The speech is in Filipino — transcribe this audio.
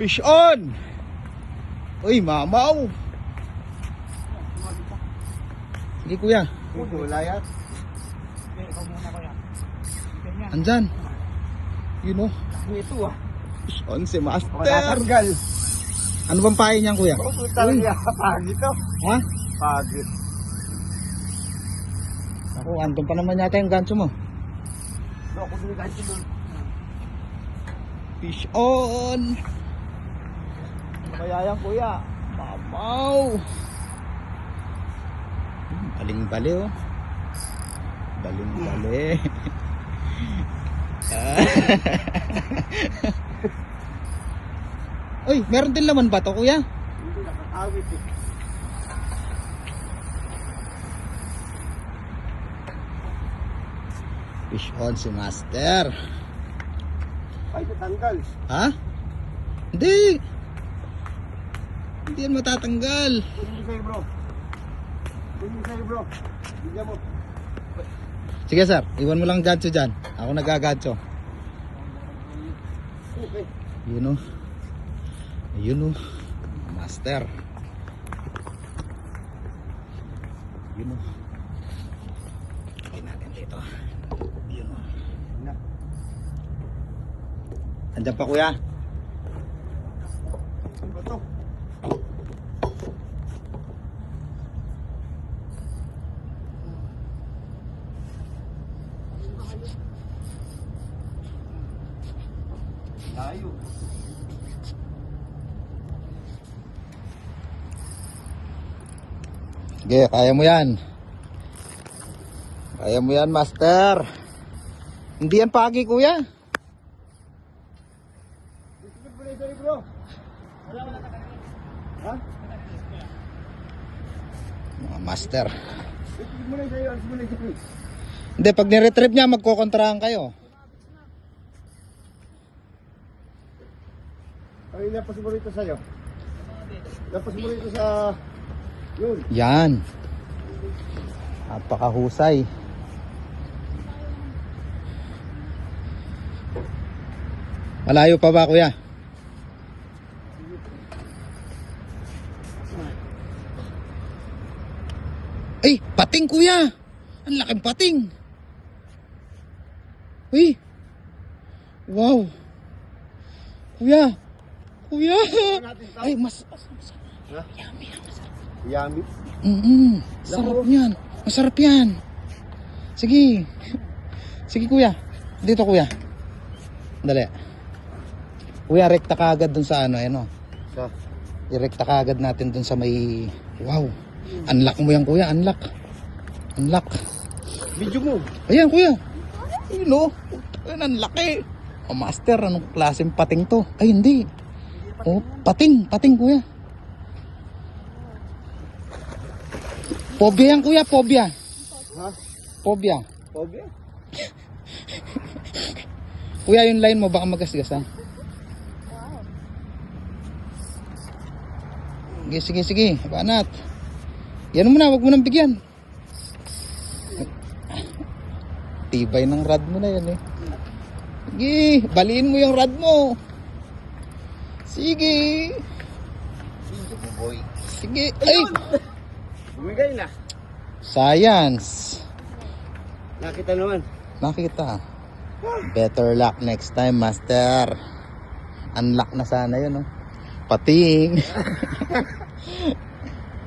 Fish on! Uy, mamaw! Sige kuya. Layat. Andyan. Yun o. Ito ah. Fish on si Master. Tanggal. Ano bang pahay niyan kuya? Talaga. Pagit to. Ha? Pagit. Ako, andun pa naman yata yung gancho mo. Ako binigay ko doon. Fish on! Kaya yan kuya. Mamaw! Baling-bali oh. Baling-bali. Uy, meron din laman ba to kuya? Hindi nakakawit eh. Fish on si Master. Ay, natanggal. Ha? Hindi. Hindi yan matatanggal. Hindi sa'yo bro. Hindi sa'yo bro. Bigyan mo. Sige sir, iwan mo lang gancho dyan. Ako nagagancho. Okay. Yun o. Yun o. Master. Yun o. Lagyan natin dito. Yun o. Andyan pa kuya. Ano ba to? Layo. Sige, kaya mo yan. Kaya mo yan, Master. Hindi yan pagi, kuya. Dito mo na sa'yo bro. Ha? Mga Master. Dito mo na sa'yo. Alis mo na sa'yo. Hindi, pag niretrieve niya, magkokontrahan kayo. Ay, lapas mo rito sa'yo. Lapas mo rito sa... Yun. Yan. Napakahusay. Malayo pa ba, kuya? Ay, pating, kuya. Ang laking pating. Uy. Wow. Kuya. Kuya. Ay, mas. Ha? Yummy, masarap. Yummy. Sarap yan. Masarap yan. Sige. Sige, kuya. Dito, kuya. Dali. Kuya, rekta ka agad dun sa ano, ano. Sa? Irekta ka agad natin dun sa may... Wow. Unlock mo yan, kuya. Unlock. Unlock. Video mo. Ayan, kuya. Ayun, oh. Ayun, ang laki. Oh, Master, anong klaseng pating to? Ay, hindi. Oh, pating. Pating, kuya. Pobia yan, kuya. Pobia. Ha? Pobia. Pogi? Kuya, yung line mo baka magasgas, ha? Sige, sige, sige. Banat. Yan mo na, wag mo nang bigyan. Tibay ng rod mo na yan, eh. Sige, baliin mo yung rod mo. Sige. Sige. Ay! Bumigay na. Science. Nakita naman. Nakita. Better luck next time, Master. Unlock na sana yun, oh. Pating.